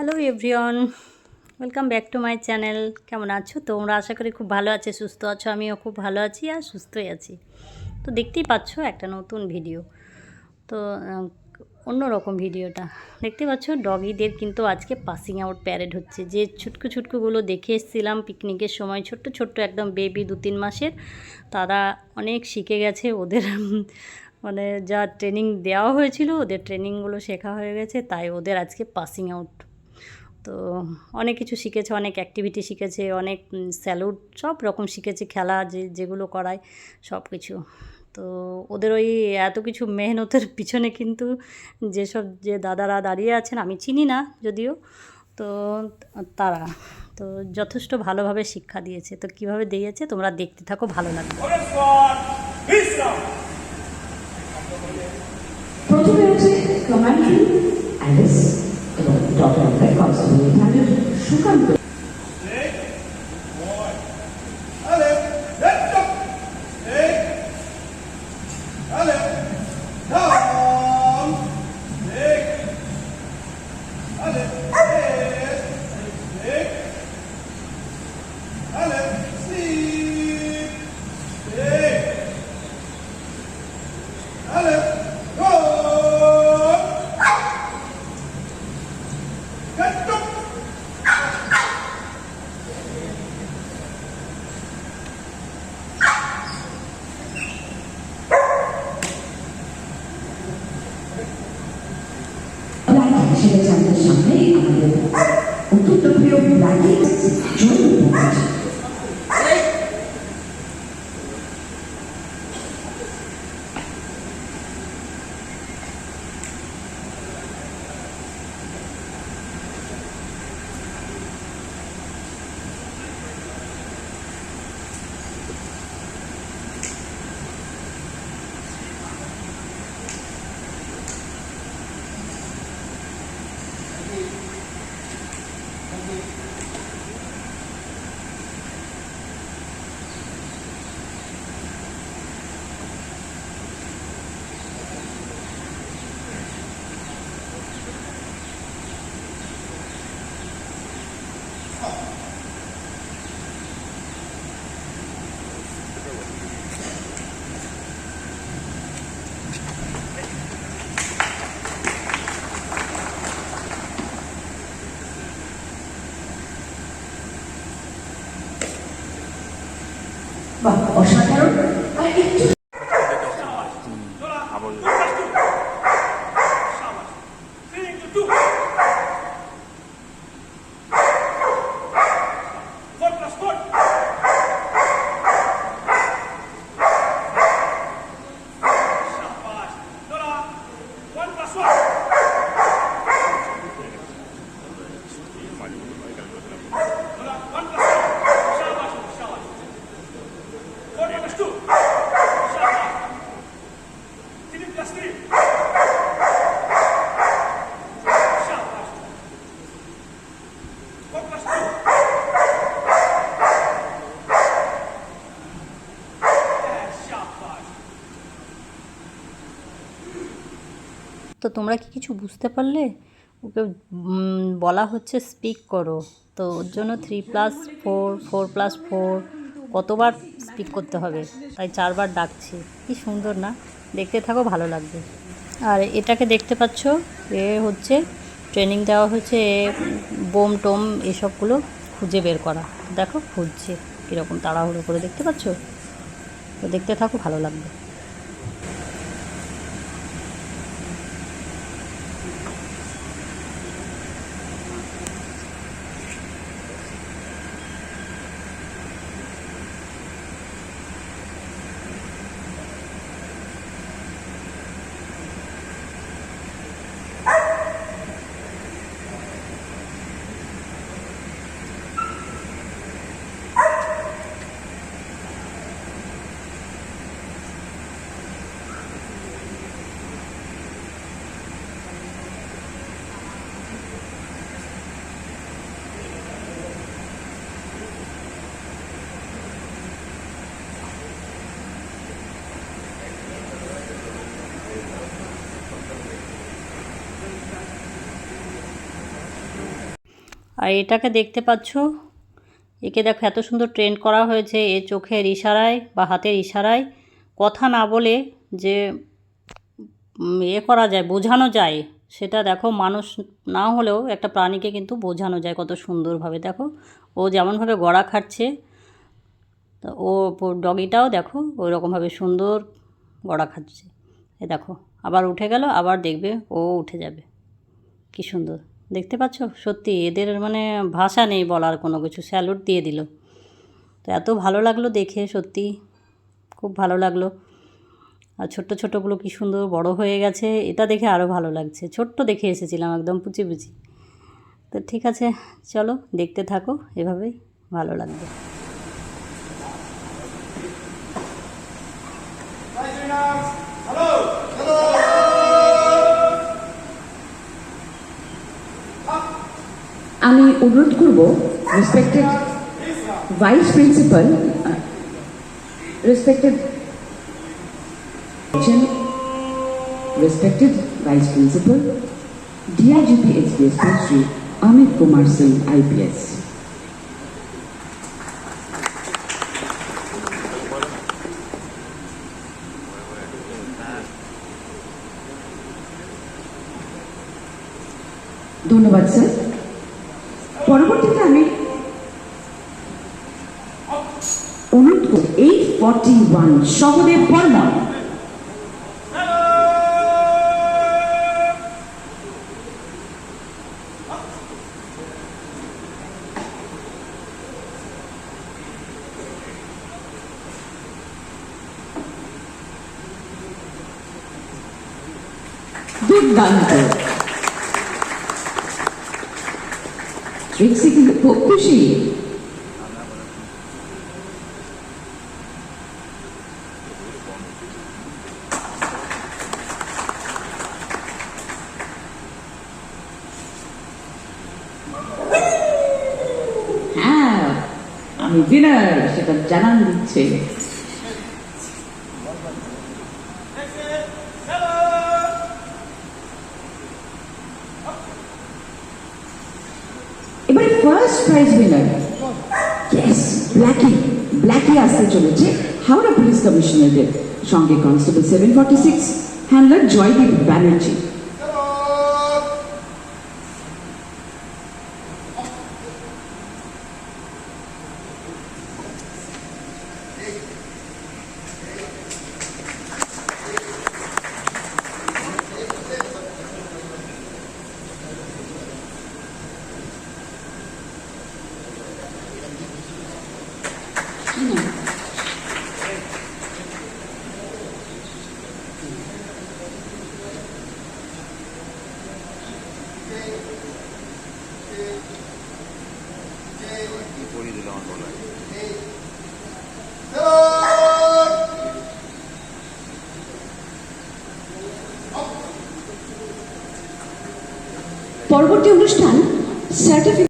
Hello everyone, welcome back to my channel. কেমন আছো তোমরা? আশা করি খুব ভালো আছো, সুস্থ আছো। আমিও খুব ভালো আছি আর সুস্থই আছি। তো দেখতেই পাচ্ছ একটা নতুন ভিডিও। তো অন্যরকম ভিডিওটা দেখতে পাচ্ছ, ডগিদের কিন্তু আজকে পাসিং আউট প্যারেড হচ্ছে। যে ছুটকুগুলো দেখে এসেছিলাম পিকনিকের সময়, ছোট্ট ছোট্ট একদম বেবি 2-3 মাসের, তারা অনেক শিখে গেছে। ওদের মানে যা ট্রেনিং দেওয়া হয়েছিল, ওদের ট্রেনিংগুলো শেখা হয়ে গেছে, তাই ওদের আজকে পাসিং আউট। তো অনেক কিছু শিখেছে, অনেক অ্যাক্টিভিটি শিখেছে, অনেক স্যালুট সব রকম শিখেছে, খেলা যেগুলো করায় সব কিছু। তো ওদের ওই এত কিছু মেহনতের পিছনে কিন্তু যে দাদারা দাঁড়িয়ে আছেন, আমি চিনি না যদিও, তো তারা তো যথেষ্ট ভালোভাবে শিক্ষা দিয়েছে। তো কিভাবে দিয়েছে তোমরা দেখতে থাকো, ভালো লাগবে। প্রথমে হচ্ছে কমান্ডারি অ্যালিস এবং ডক্টর কনসালটেন্ট সুকান্ত। সেটা আমাদের সামনে আমাদের অত্যন্ত প্রিয় ব্ল্যাকি বা অসাধারণ। আর একটু তো তোমরা কি কিছু বুঝতে পারলে? ওকে বলা হচ্ছে স্পিক করো, তো ওর জন্য 3+4 4+4 কতবার স্পিক করতে হবে, তাই 4বার ডাকছে। কি সুন্দর না? দেখতে থাকো, ভালো লাগবে। আর এটাকে দেখতে পাচ্ছ, এ হচ্ছে ট্রেনিং দেওয়া হচ্ছে বোম টোম এসবগুলো খুঁজে বের করা। দেখো খুঁজছে কীরকম তাড়াহুড়ো করে, দেখতে পাচ্ছ? তো দেখতে থাকো, ভালো লাগবে। আর এটাকে দেখতে পাচ্ছ, একে দেখো এত সুন্দর ট্রেন্ড করা হয়েছে। এ চোখের ইশারায় বা হাতের ইশারায় কথা না বলে যে করা যায়, বোঝানো যায়, সেটা দেখো মানুষ না হলেও একটা প্রাণীকে কিন্তু বোঝানো যায় কত সুন্দরভাবে। দেখো ও যেমনভাবে গড়া খাচ্ছে, তো ও ডগিটাও দেখো ওই রকমভাবে সুন্দর গড়া খাচ্ছে। এ দেখো আবার উঠে গেল, আবার দেখবে ও উঠে যাবে। কি সুন্দর দেখতে পাচ্ছ, সত্যি এদের মানে ভাষা নেই বলার কোনো কিছু। স্যালুট দিয়ে দিল। তো এত ভালো লাগলো দেখে, সত্যি খুব ভালো লাগলো। আর ছোট্ট ছোটোগুলো কী সুন্দর বড় হয়ে গেছে, এটা দেখে আরও ভালো লাগছে। ছোট্ট দেখে এসেছিলাম, একদম পুচি পুচি। তো ঠিক আছে, চলো দেখতে থাকো, এভাবেই ভালো লাগবে। আমি অনুরোধ করব respected vice principal, respected vice principal DIGP express Shri Amit Kumar Singh IPS. ধন্যবাদ স্যার। পরবর্তীতে আমি অনুরোধ করি 841 সহদেব বর্মন। দুর্দান্ত। ট্রিক্সি কিন্তু খুব খুশি। হ্যাঁ, আমি উইনার সেটা জানান দিচ্ছে। এবারে first prize winner, yes, Blackie আসতে চলেছে হাওড়া পুলিশ কমিশনারের সঙ্গে কনস্টেবল 746 হ্যান্ডলার জয়দীপ ব্যানার্জি। পরবর্তী অনুষ্ঠান সার্টিফিকেট